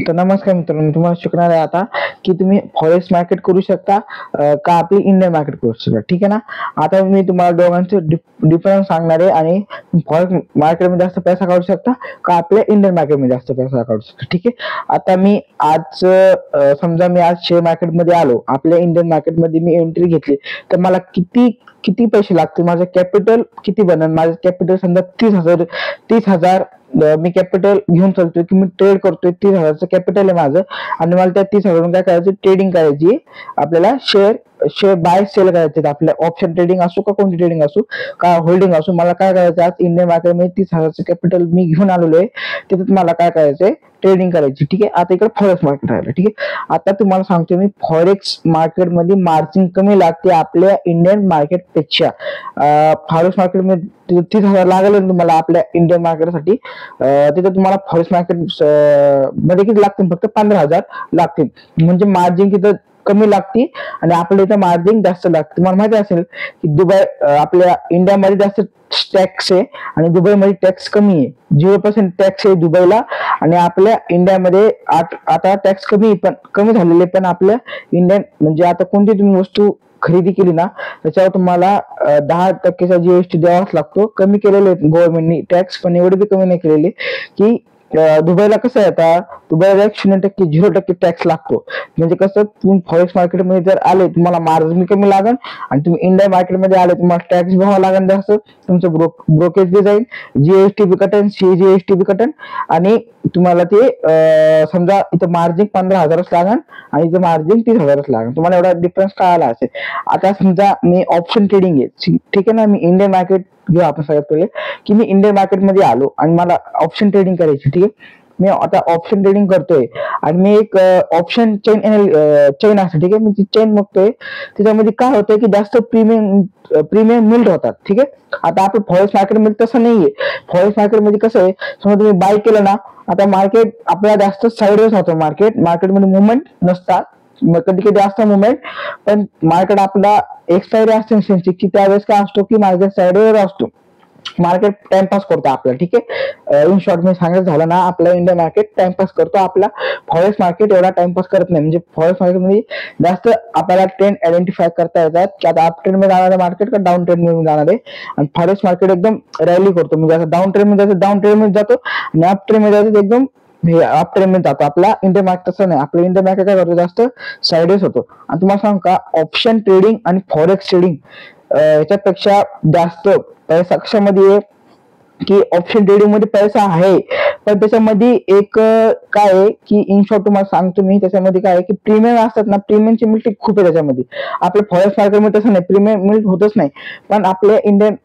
तर नमस्कार मित्रांनो, मी तुम्हाला शिकणार आहे आता की तुम्ही फॉरेक्स मार्केट करू शकता का आपली इंडियन मार्केट करू शकता. ठीक आहे ना. आता मी तुम्हाला दोघांचं डिफरन्स सांगणार आहे आणि फॉरेक्स मार्केटमध्ये जास्त पैसा काढू शकता का आपल्या इंडियन मार्केटमध्ये जास्त पैसा काढू शकता. ठीक आहे. आता मी आज समजा मी आज शेअर मार्केटमध्ये आलो, आपल्या इंडियन मार्केटमध्ये मी एंट्री घेतली, तर मला किती किती पैसे लागतील, माझं कॅपिटल किती बनेल. माझं कॅपिटल समजा 30,000 मी कॅपिटल घेऊन चालतोय की मी ट्रेड करतोय. 30,000चं कॅपिटल आहे माझं आणि मला त्या 30,000 काय करायचं, ट्रेडिंग करायची. आपल्याला शेअर बाय सेल करायचे. आपल्या ऑप्शन ट्रेडिंग असो का कोणती ट्रेडिंग असो का होल्डिंग असो, मला काय करायचं, आज इंडियन मार्केटमध्ये 30,000चं कॅपिटल मी घेऊन आलेलो आहे. त्याच्यात मला काय करायचंय, ट्रेडिंग करायची. ठीक आहे. आता इकडे फॉरेक्स मार्केट राहिलं. ठीक आहे. आता तुम्हाला सांगतो मी, फॉरेक्स मार्केटमध्ये मार्जिन कमी लागते आपल्या इंडियन मार्केट पेक्षा. फॉरेक्स मार्केटमध्ये 30,000 लागले तुम्हाला आपल्या इंडियन मार्केटसाठी, तिथे तुम्हाला फॉरेक्स मार्केट मध्ये किती लागतील, फक्त 15,000 लागतील. म्हणजे मार्जिन तिथं कमी लागते आणि आपल्या इथं मार्जिन जास्त लागते. तुम्हाला माहिती असेल की दुबई, आपल्या इंडियामध्ये जास्त टॅक्स आहे आणि दुबईमध्ये टॅक्स कमी आहे. 0% टॅक्स आहे दुबईला आणि आपल्या इंडियामध्ये आता टॅक्स कमी झालेले. पण आपल्या इंडियन म्हणजे आता कोणती तुम्ही वस्तू खरेदी केली ना, त्याच्यावर तुम्हाला 10% जीएसटी द्यावाच लागतो. कमी केलेले गव्हर्नमेंटनी टॅक्स, पण एवढे बी कमी नाही केलेले की दुबईला कसं आहे, आता दुबईला 0% 0% टॅक्स लागतो. म्हणजे कसं, तुम्ही फॉरेक्स मार्केटमध्ये जर आले, तुम्हाला मार्जिन कमी लागेल आणि तुम्ही इंडियन मार्केटमध्ये आले, तुम्हाला टॅक्स भरावा लागेल जास्त. तुमचं ब्रोकेज बी जाईल, जीएसटी बी कटेन, जीएसटी बी कटेन आणि तुम्हाला ते समजा इथं मार्जिन 15,000च लागेल आणि इथं मार्जिन 30,000च लागेल. तुम्हाला एवढा डिफरन्स कळाला असेल. आता समजा मी ऑप्शन ट्रेडिंग आहे, ठीक आहे ना. मी इंडियन मार्केट घेऊ आपण सगळ्यात पहिले, की मी इंडियन मार्केटमध्ये आलो आणि मला ऑप्शन ट्रेडिंग करायची. ठीक आहे. मी आता ऑप्शन ट्रेडिंग करतोय आणि मी एक ऑप्शन चेन असते. ठीक आहे. मी ती चेन बघतोय, त्याच्यामध्ये काय होतंय की जास्त प्रीमियम मिल्ट होतात. ठीक आहे. आता आपण फॉरेक्स मार्केटमध्ये तसं नाहीये. फॉरेक्स मार्केटमध्ये कसं आहे, समजा तुम्ही बाय केलं ना, आता मार्केट आपल्याला जास्त साईडवेज होतं. मार्केटमध्ये मुवमेंट नसतात, कधी कधी असतं मुवमेंट, पण मार्केट आपला एक्सपायरी असते सेन्सेक्सची, त्यावेळेस काय असतो की मार्केट साईडवेज असतो. मार्केट टाइमपास करतो आपला. ठीक आहे. इन शॉर्ट मी सांगायचं झालं ना, आपला इंडियन मार्केट टाइमपास करतो. आपला फॉरेक्स मार्केट एवढा टाइमपास करत नाही. म्हणजे फॉरेक्स मार्केटमध्ये जास्त आपल्याला ट्रेंड आयडेंटिफाय करता येतात की आता अप ट्रेंड मध्ये जाणार आहे मार्केट का डाऊन ट्रेंड मध्ये जाणार आहे. आणि फॉरेक्स मार्केट एकदम रॅली करतो. म्हणजे असं डाऊन ट्रेंड मध्ये जातो आणि अप ट्रेंड मध्ये जातो, एकदम अप ट्रेंड मध्ये जातो. आपला इंडियन मार्केट तसं नाही. आपलं इंडियन मार्केट काय करतो, जास्त साईडवेज होतो. आणि तुम्हाला सांगू का, ऑप्शन ट्रेडिंग आणि फॉरेक्स ट्रेडिंग याच्यापेक्षा जास्त पैसा कशामध्ये आहे की ऑप्शन ट्रेडिंग मध्ये पैसा आहे, पण त्याच्यामध्ये एक काय आहे की इन शॉर्ट तुम्हाला सांगतो मी, त्याच्यामध्ये काय आहे की प्रीमियम असतात ना, प्रीमियमची मिल्टी खूप आहे त्याच्यामध्ये. आपल्या फॉरेक्स मार्केटमध्ये तसं नाही, प्रीमियम मिल्ट होतच नाही. पण आपल्या इंडियन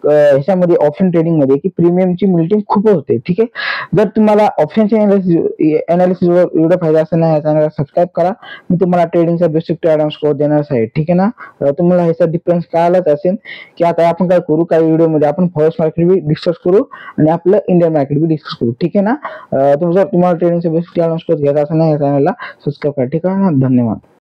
ह्याच्यामध्ये ऑप्शन ट्रेडिंग मध्ये की प्रीमियमची मिल्टिंग खूप होते. ठीक आहे. जर तुम्हाला ऑप्शनचे अनालिसिस एवढा फायदा असेल ना, या चॅनलला सबस्क्राईब करा. मी तुम्हाला ट्रेडिंगचा बेसिक ट्रेडिंग स्कोर देणार आहे. ठीक आहे ना. तुम्हाला ह्याचा डिफरन्स कळालाच असेल की आता आपण काय करू, काही व्हिडिओमध्ये आपण फॉरेक्स मार्केट बी डिस्कस करू आणि आपलं इंडियन मार्केट बी डिस्कस करू. ठीक आहे ना. जर तुम्हाला ट्रेडिंगचा बेसिक ट्रेडिंग स्कोर घ्यायचा असेल ना, या चॅनलला सबस्क्राईब करा. ठीक आहे ना. धन्यवाद.